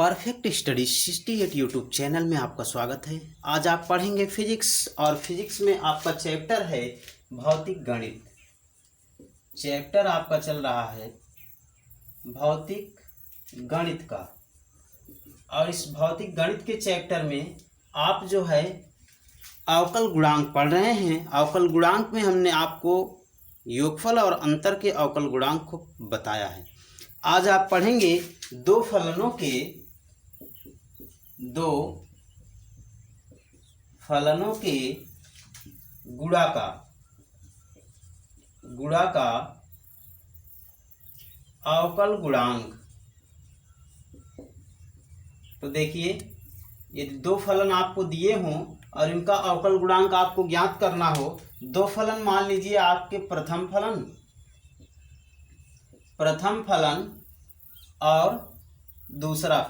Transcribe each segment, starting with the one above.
Perfect study 68 YouTube channel में आपका स्वागत है। आज आप पढ़ेंगे फिजिक्स और फिजिक्स में आपका चैप्टर है भौतिक गणित। चैप्टर आपका चल रहा है भौतिक गणित का। और इस भौतिक गणित के चैप्टर में आप जो है अवकल गुणांक पढ़ रहे हैं। अवकल गुणांक में हमने आपको योगफल और अंतर के अवकल गुणांक को बताया है। आज आप पढ़ेंगे दो फलनों के गुणा का अवकल गुणांक। तो देखिए, यदि दो फलन आपको दिए हों और इनका अवकल गुणांक आपको ज्ञात करना हो, दो फलन मान लीजिए आपके प्रथम फलन और दूसरा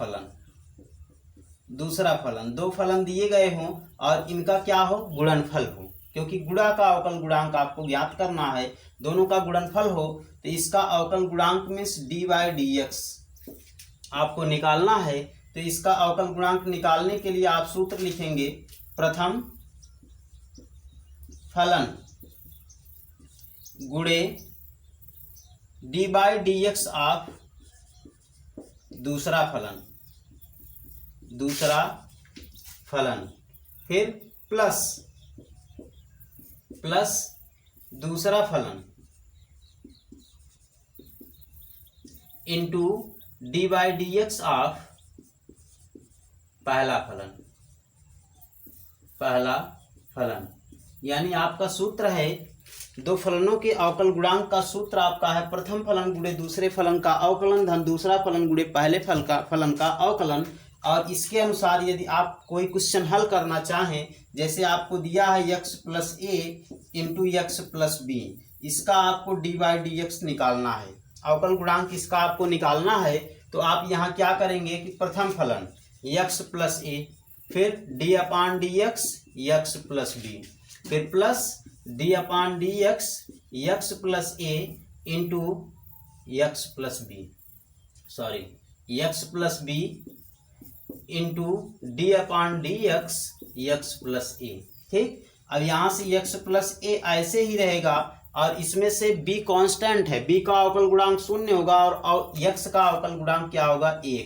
फलन दो फलन दिए गए हों और इनका क्या हो, गुणनफल हो। क्योंकि गुणा का अवकल गुणांक आपको ज्ञात करना है, दोनों का गुणनफल हो तो इसका अवकल गुणांक मीन्स dy/dx आपको निकालना है। तो इसका अवकल गुणांक निकालने के लिए आप सूत्र लिखेंगे, प्रथम फलन गुणे dy/dx ऑफ दूसरा फलन, फिर प्लस दूसरा फलन इंटू dy/dx ऑफ पहला फलन। यानी आपका सूत्र है, दो फलनों के अवकल गुणांक का सूत्र आपका है प्रथम फलन गुणे दूसरे फलन का अवकलन धन दूसरा फलन गुणे पहले फलन का अवकलन। और इसके अनुसार यदि आप कोई क्वेश्चन हल करना चाहें, जैसे आपको दिया है x+a इंटू x+b, इसका आपको dy/dx निकालना है, अवकल गुणांक इसका आपको निकालना है। तो आप यहाँ क्या करेंगे कि प्रथम फलन x+a, फिर d/dx x+b, फिर plus d/dx x+a into x+b into d/dx x+a। ठीक, अब यहाँ से x+a ऐसे ही रहेगा और इसमें से b कांस्टेंट है, b का अवकल गुणांक 0 होगा और x का अवकल गुणांक क्या होगा, 1।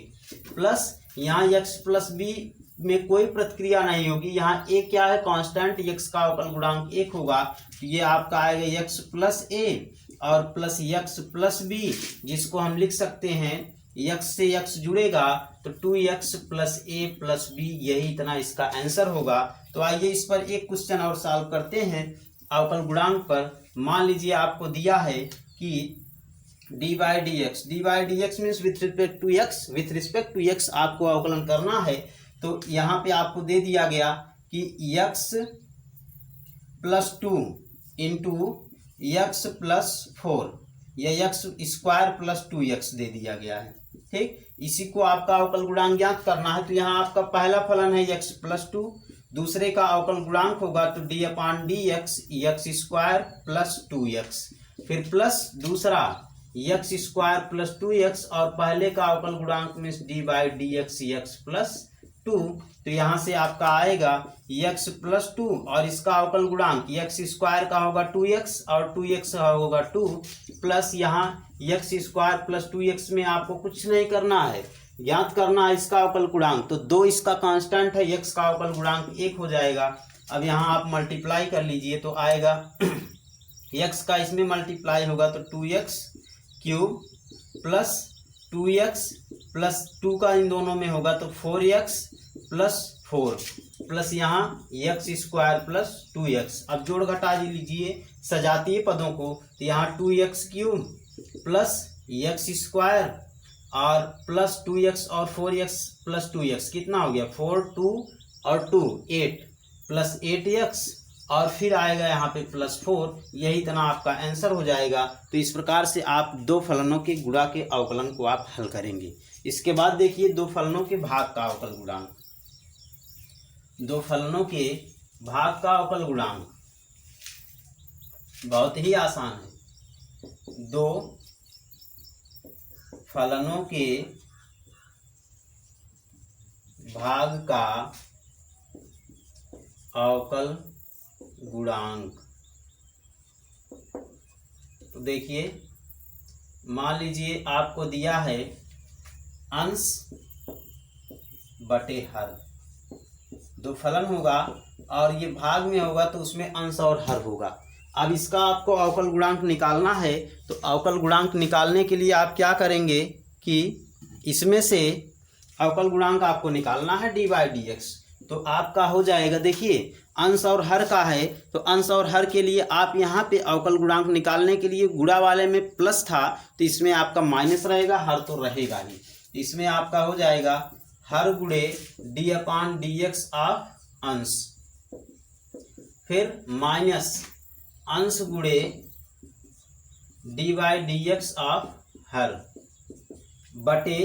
प्लस यहाँ x+b में कोई प्रतिक्रिया नहीं होगी, यहाँ a क्या है, कांस्टेंट, x का अवकल गुणांक 1 होगा। तो ये आपका आएगा x+a और प्लस x+b, जिसको हम लिख सकते हैं x से x जुड़ेगा तो 2x+a+b, यही इतना इसका आंसर होगा। तो आइए इस पर एक क्वेश्चन और सॉल्व करते हैं अवकल गुणांक पर। मान लीजिए आपको दिया है कि dy/dx means with respect to x आपको अवकलन करना है। तो यहाँ पे आपको दे दिया गया कि x+2 इंटू x+4 या x²+2x दे दिया गया है। ठीक, इसी को आपका अवकल गुणांक ज्ञात करना है। तो यहाँ आपका पहला फलन है x+2, दूसरे का अवकल गुणांक होगा तो d/dx x²+2x, फिर प्लस दूसरा x²+2x और पहले का अवकल गुणांक मीन्स d/dx x+2। तो यहाँ से आपका आएगा x+2 और इसका अवकल गुणांक x² का होगा 2x और 2x होगा 2, प्लस यहाँ x²+2x में आपको कुछ नहीं करना है, ज्ञात करना है इसका अवकल गुणांक। तो 2 इसका कांस्टेंट है, x का अवकल गुणांक 1 हो जाएगा। अब यहाँ आप मल्टीप्लाई कर लीजिए तो आएगा x का इसमें मल्टीप्लाई होगा तो 2x³ प्लस 2x प्लस 2 का इन दोनों में होगा तो 4x+4 प्लस यहाँ x²+2x। अब जोड़ घटा लीजिए सजातीय पदों को, तो यहाँ 2x³ प्लस x² और प्लस 2x और 4x+2x कितना हो गया, 4 2 और 2 8 प्लस 8x और फिर आएगा यहाँ पे +4, यही इतना आपका आंसर हो जाएगा। तो इस प्रकार से आप दो फलनों के गुणा के अवकलन को आप हल करेंगे। इसके बाद देखिए दो फलनों के भाग का अवकल गुणांक। दो फलनों के भाग का अवकल गुणांक बहुत ही आसान है। दो फलनों के भाग का अवकल गुणांक। तो देखिए, मान लीजिए आपको दिया है अंश बटे हर, दो फलन होगा और ये भाग में होगा तो उसमें अंश और हर होगा। अब इसका आपको अवकल गुणांक निकालना है, तो अवकल गुणांक निकालने के लिए आप क्या करेंगे कि इसमें से अवकल गुणांक आपको निकालना है डी बाई डी एक्स। तो आपका हो जाएगा, देखिए अंश और हर का है, तो अंश और हर के लिए आप यहाँ पे अवकल गुणांक निकालने के लिए गुणा वाले में प्लस था तो इसमें आपका माइनस रहेगा, हर तो रहेगा ही। इसमें आपका हो जाएगा हर गुणे D upon D x of अंश, फिर माइनस अंश गुणे D by D x of her बटे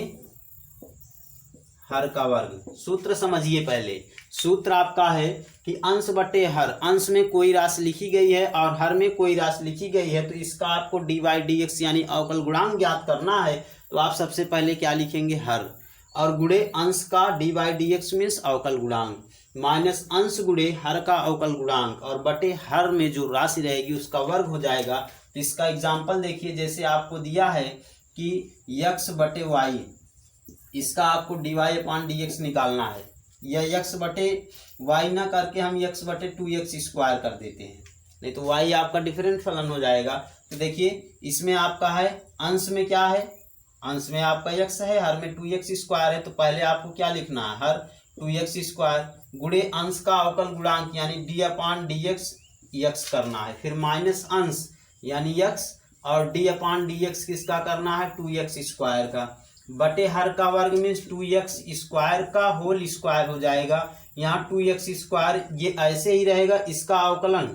हर का वर्ग। सूत्र समझिए, पहले सूत्र आपका है कि अंश बटे हर, अंश में कोई राशि लिखी गई है और हर में कोई राशि लिखी गई है, तो इसका आपको डी बाई डी एक्स यानी अवकल गुणांक ज्ञात करना है। तो आप सबसे पहले क्या लिखेंगे, हर, और गुणे अंश का D by D x means अवकल गुणांक, माइनस अंश गुणे हर का अवकल गुणांक और बटे हर में जो राशि रहेगी उसका वर्ग हो जाएगा। तो इसका एग्जाम्पल देखिए, जैसे आपको दिया है कि यक्स बटे वाई, इसका आपको d y upon d x निकालना है, या यक्स बटे वाई ना करके हम यक्स बटे 2x स्क्वायर कर देते हैं, नहीं तो वाई आपका डिफरेंट फलन हो जाएगा। तो देखिए इसमें आपका है अंश में क्या है, अंश में आपका यक्स है, हर में 2x स्क्वायर है, तो पहले आपको क्या लिखना है, हर 2x स्क्वायर गुणे अंश का अवकल गुणांक यानी डी अपान डी एक्स यक्स करना है, फिर माइनस अंश यानी यक्स और डी अपान डी एक्स किसका करना है, 2x स्क्वायर का, बटे हर का वर्ग मीन्स 2x स्क्वायर का होल स्क्वायर हो जाएगा। यहाँ 2x स्क्वायर ये ऐसे ही रहेगा, इसका अवकलन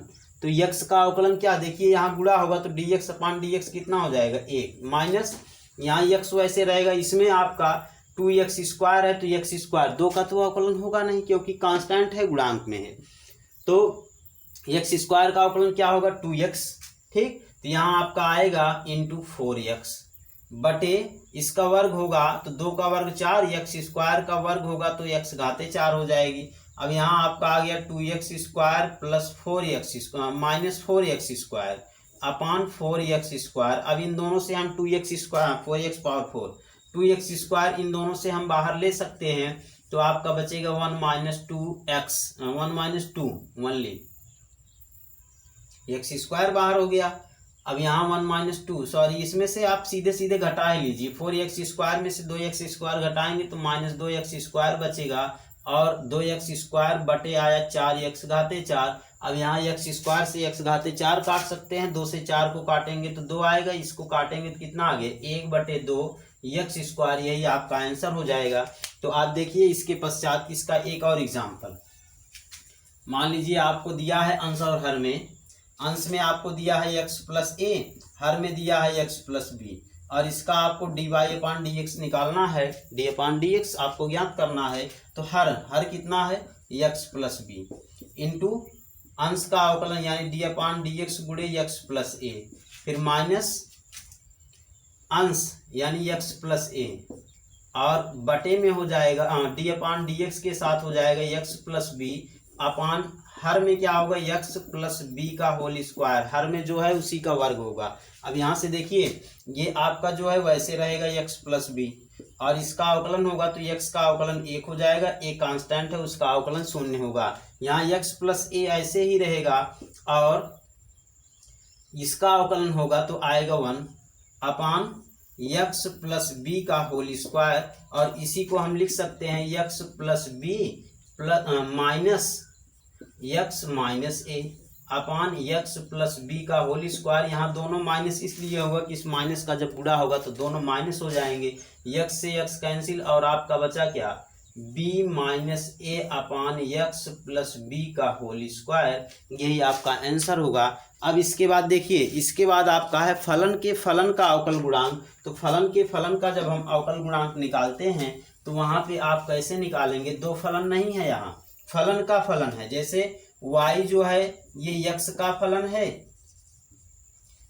तो x का अवकलन क्या, देखिए यहाँ गुणा होगा तो dx अपान dx कितना हो जाएगा, 1, माइनस यहाँ x वैसे रहेगा, इसमें आपका 2x स्क्वायर है तो x स्क्वायर, दो का तो अवकलन होगा नहीं क्योंकि कांस्टेंट है, गुणांक में है, तो x स्क्वायर का अवकलन क्या होगा, 2x, ठीक। तो यहाँ आपका आएगा इंटू 4x बटे इसका वर्ग होगा तो 2 का वर्ग 4, x स्क्वायर का वर्ग होगा तो x घाते 4 हो जाएगी। अब यहाँ आपका आ गया 2x square plus 4x square minus 4x square upon 4x square. अब इन दोनों से हम 2x square 4x power 4 2x square इन दोनों से हम बाहर ले सकते हैं, तो आपका बचेगा 1 minus 2x 1 minus 2 only, x square बाहर हो गया। अब यहाँ 1 माइनस 2 सॉरी, इसमें से आप सीधे सीधे घटा ही लीजिए, 4x स्क्वायर में से 2x स्क्वायर घटाएंगे तो माइनस 2x स्क्वायर बचेगा और 2x स्क्वायर बटे आया 4x घाते 4। अब यहाँ x स्क्वायर से x घाते 4 काट सकते हैं, 2 से 4 को काटेंगे तो 2 आएगा, इसको काटेंगे तो कितना आ गया 1 बटे 2 x स्क्वायर, यही आपका आंसर हो जाएगा। तो आप देखिए इसके पश्चात इसका एक और एग्जाम्पल, मान लीजिए आपको दिया है अंश और हर में, अंश में आपको दिया है x प्लस ए, हर में दिया है x प्लस बी, और इसका आपको d Y upon D x निकालना है, डी अपान डी एक्स आपको ज्ञात करना है। तो हर कितना है x प्लस बी इंटू अंश का अवकलन यानी डी अपान डी एक्स गुणे x प्लस ए, फिर माइनस अंश यानी x प्लस ए और बटे में हो जाएगा डी अपान डी एक्स के साथ हो जाएगा x प्लस बी अपान हर में क्या होगा x प्लस बी का होल स्क्वायर, हर में जो है उसी का वर्ग होगा। अब यहाँ से देखिए ये आपका जो है वैसे रहेगा x प्लस बी और इसका अवकलन होगा तो x का अवकलन 1 हो जाएगा, एक कांस्टेंट है उसका अवकलन 0 होगा। यहाँ x प्लस ए ऐसे ही रहेगा और इसका अवकलन होगा तो आएगा 1 अपान x प्लस बी का होल स्क्वायर, और इसी को हम लिख सकते हैं x plus B plus minus x minus A upon x plus B का होल स्क्वायर। यहाँ दोनों माइनस इसलिए होगा कि इस माइनस का जब गुणा होगा तो दोनों माइनस हो जाएंगे, x से x कैंसिल और आपका बचा क्या b minus A upon x plus B का होल स्क्वायर, यही आपका आंसर होगा। अब इसके बाद देखिए, इसके बाद आपका है फलन के फलन का अवकल गुणांक। तो फलन के फलन का जब हम अवकल गुणांक निकालते हैं तो वहाँ पे आप कैसे निकालेंगे, दो फलन नहीं है, यहाँ फलन का फलन है। जैसे y जो है ये x का फलन है,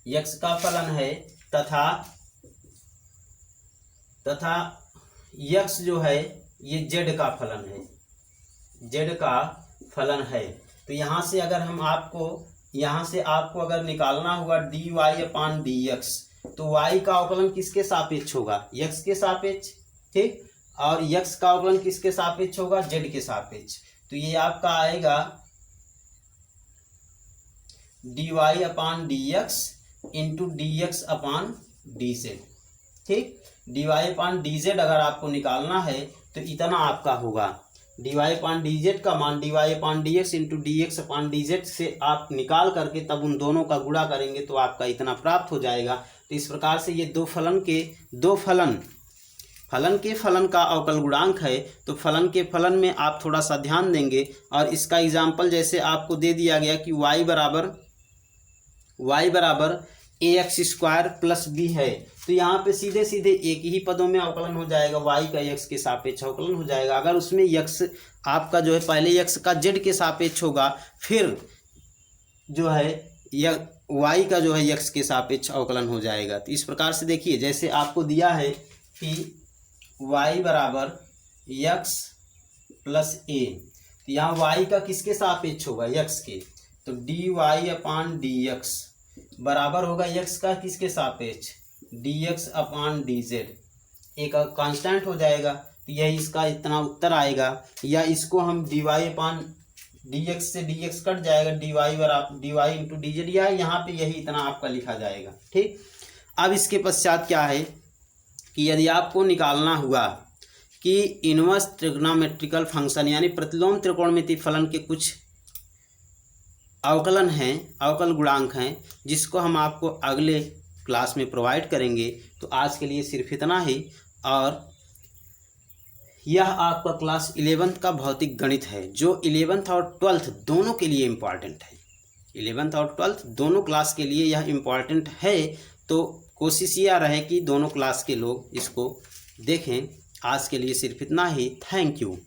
x का फलन है, तथा x जो है ये जेड का फलन है, जेड का फलन है। तो यहाँ से आपको अगर निकालना हुआ D Y upon D x, तो y का अवकलन किसके सापेक्ष होगा, x के सापेक्ष, ठीक, और x का अवकलन किसके सापेक्ष होगा, z के सापेक्ष। तो ये आपका आएगा D Y upon D X into D X upon D Z, ठीक। D Y upon D Z अगर आपको निकालना है तो इतना आपका होगा, D Y upon D Z का मान D Y upon D X into D X upon D Z से आप निकाल करके तब उन दोनों का गुणा करेंगे तो आपका इतना प्राप्त हो जाएगा। तो इस प्रकार से ये दो फलन के फलन का अवकल गुणांक है। तो फलन के फलन में आप थोड़ा सा ध्यान देंगे, और इसका एग्जाम्पल जैसे आपको दे दिया गया कि y बराबर ए एक्स स्क्वायर प्लस बी है, तो यहाँ पे सीधे सीधे एक ही पदों में अवकलन हो जाएगा, y का x के सापेक्ष अवकलन हो जाएगा। अगर उसमें x आपका जो है पहले x का z के सापेक्ष होगा, फिर जो है y का जो है x के सापेक्ष अवकलन हो जाएगा। तो इस प्रकार से देखिए, जैसे आपको दिया है कि y बराबर x प्लस ए, तो यहाँ y का किसके सापेक्ष होगा, x के, तो D Y upon D x बराबर होगा x का किसके सापेक्ष, dx अपान dz, एक कांस्टेंट हो जाएगा। तो यही इसका इतना उत्तर आएगा। या इसको हम dy अपान dx से dx कट जाएगा, dy इंटू dz, या यहाँ पे यही इतना आपका लिखा जाएगा, ठीक। अब इसके पश्चात क्या है कि यदि आपको निकालना हुआ कि इनवर्स ट्रिग्नोमेट्रिकल फंक्शन यानी प्रतिलोम त्रिकोणमितीय फलन के कुछ अवकलन हैं, अवकल गुणांक हैं, जिसको हम आपको अगले क्लास में प्रोवाइड करेंगे। तो आज के लिए सिर्फ इतना ही, और यह आपका क्लास 11th का भौतिक गणित है, जो 11th और 12th दोनों के लिए इम्पॉर्टेंट है। 11th और 12th दोनों क्लास के लिए यह इम्पॉर्टेंट है। तो कोशिश यह रहे कि दोनों क्लास के लोग इसको देखें। आज के लिए सिर्फ इतना ही। Thank you.